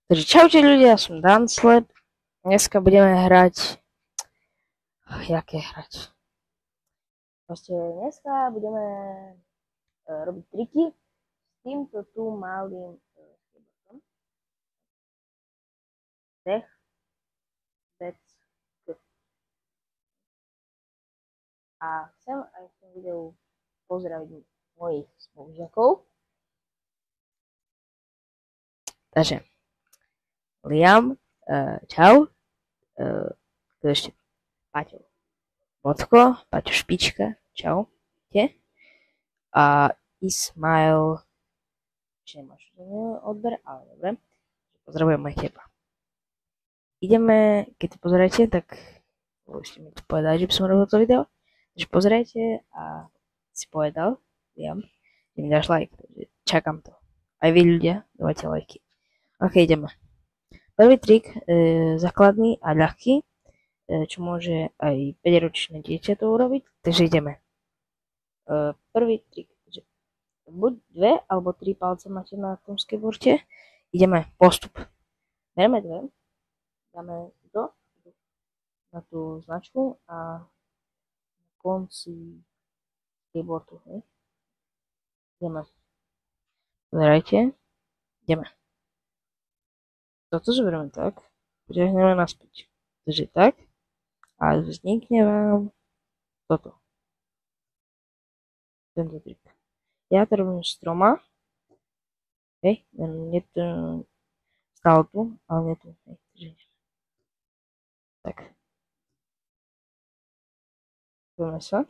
Takže čaute ľudia, ja som Danslep. Dneska budeme hrať... Jaké hrať? Proste dneska budeme robiť triky s týmto tu malým keyboardom. Dech, bec, k. A chcem aj v tom videu pozdraviť mojich spolužiakov. Takže Liam, čau. Tu ešte Paťo Vodko, Paťo Špička, čau. A Ismail, že nemáš odber, ale dobre. Pozdravujem aj teba. Ideme, keď to pozriete, tak už mi to povedali, že by som robil to video. Takže pozriete a si povedal, Liam, že mi dáš like, takže čakám to. Aj vy ľudia, dávajte lajky. Ok, ideme. Prvý trik, základný a ľahký, čo môže aj 5-ročné dieťa to urobiť, takže ideme. Prvý trik, že buď 2 alebo 3 palce máte na tom skateboarde, ideme postup. Bereme 2, dáme to na tú značku a na konci skateboardu, hej. Ideme. Pozerajte, ideme. Toto zoberieme tak, potiahneme naspäť. Takže tak a vznikne vám toto. Tento trik. Ja to robím s 3. Hej, nie to stále tu, ale nie tu. Hej, takže tak. Poďme sa.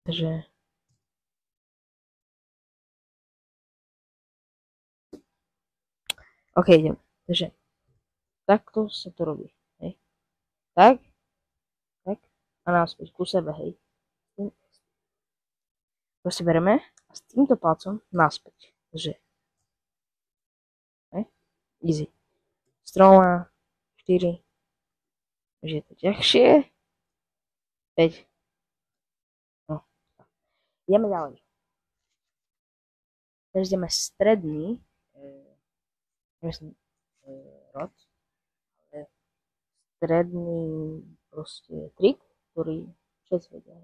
Takže OK, idem. Takže takto sa to robí. Hej. Tak, tak a naspäť ku sebe, hej. Proste bereme a s týmto palcom naspäť. Takže hej, easy. S 3, 4, už je to ťažšie. 5. No. Ideme ďalej. Teraz ideme stredný rod, ale stredný proste trik, ktorý všetci vedia.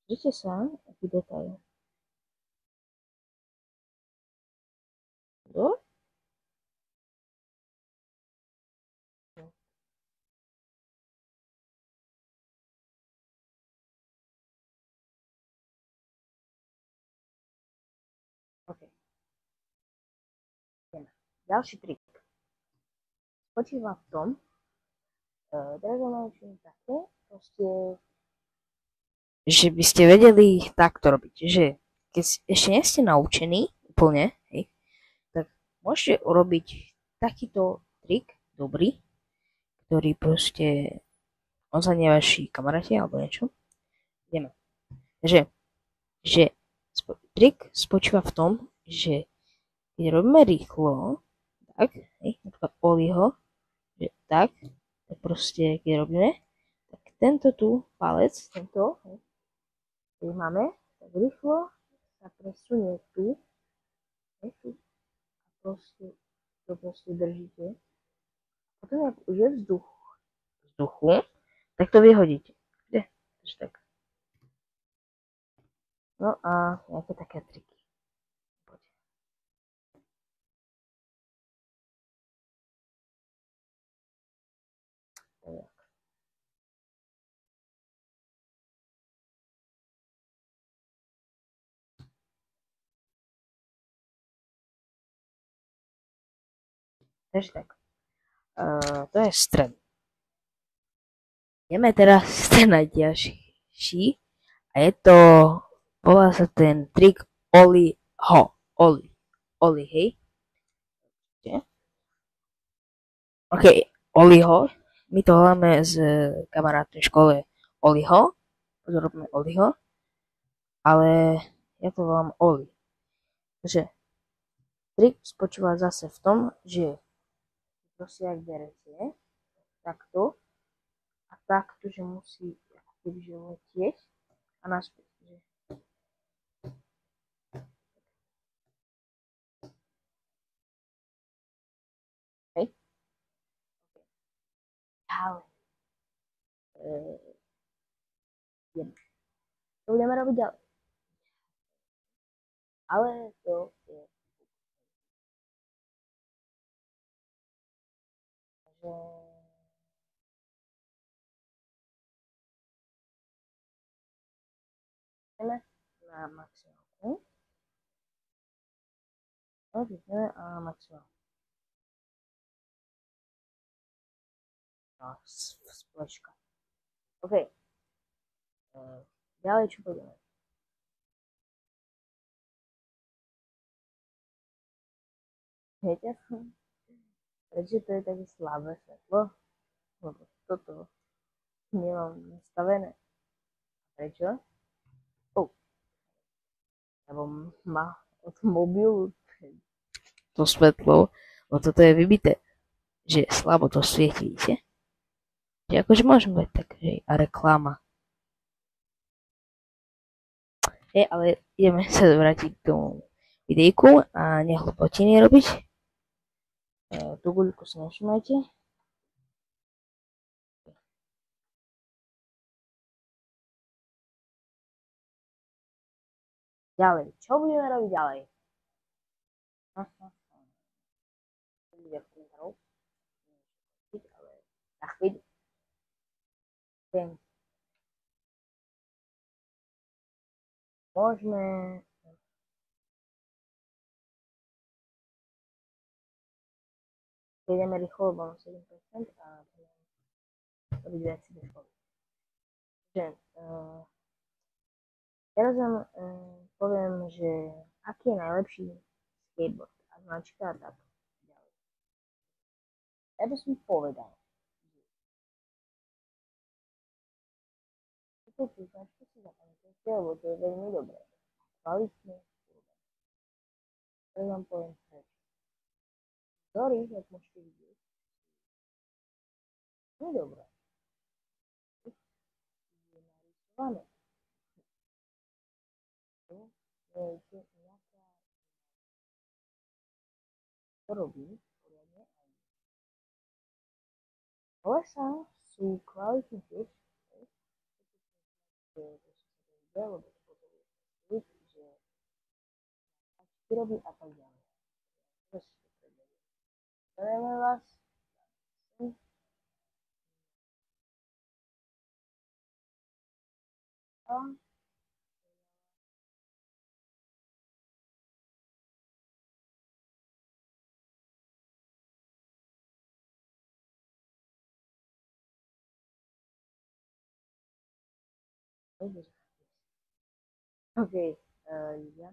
Pozrite sa, aký detail. Do? OK. Ďalší trik spočíva v tom, teraz vám naučím také, proste, že by ste vedeli takto robiť, že keď ešte nie ste naučení úplne, hej, tak môžete urobiť takýto trik dobrý, ktorý proste ozvania vaši kamaráti alebo niečo. Ideme. Že trik spočíva v tom, že keď robíme rýchlo, tak, hej, napríklad Oliho, že tak proste, keď robíme, tak tento tu palec, tento, hej, keď máme, tak rýchlo sa presunie tu, hej, tu, a proste, to proste držíte. Potom, ak už je vzduchu, tak to vyhodíte. Takže tak. No a nejaké také triky. Takže tak. To je stred. Ideme teraz ten najťažší a je to, volá sa ten trik Oliho. Oli, hej. OK, Oliho. My to voláme z kamarátnej škole Oliho. Pozorujeme Oliho. Ale ja to volám Oli. Takže trik spočíva zase v tom, že proste ak berete takto a takto, že musí kebyže letieť a naspäť. Ďalej. To budeme robiť ďalej. Ale to je... Takže... Ideme na maximálku. Ideme na maximálku. Spleška. OK. Ďalej čo pôjdeme? Viete, prečo to je také slabé svetlo? Lebo toto nemám nastavené. Prečo? Lebo má od mobilu to svetlo, lebo toto je vybité, že slabo to svieti, vidíte? Že akože môžem mať tak, že a reklama. Ale ideme sa vrátiť k tomu videjku a nehlupotiny robiť. Tú guľku si nevšimajte. Ďalej, čo budeme robiť ďalej? Ale na chvíľu. Môžeme ideme rýchlo, lebo mám 7% a robiť veci rýchlo. Takže teraz vám poviem, že aký je najlepší skateboard a značka a tak ďalej. Ja by som povedal, že tú značku si zapamätajte, lebo to je veľmi dobré. Kvalitné. Teraz vám poviem prečo. Vzory, jak môžete vidieť, nie je dobré. Je narysované. Je nejaká to robí poriadne aj kolesa sú kvalitné tiež, že to sú sa to lebo to potom je že vyrobí a tak ďalej. Zajeme vás. OK, ja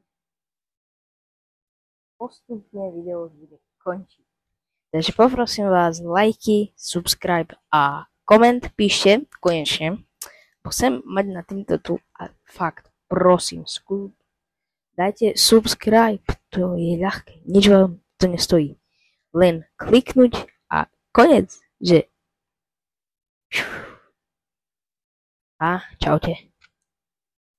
postupne video už bude končiť. Takže poprosím vás lajky, subscribe a koment píšte, konečne. Chcem mať na týmto tu a fakt, prosím, dajte subscribe, to je ľahké, nič vám to nestojí. Len kliknúť a konec, že... A čaute.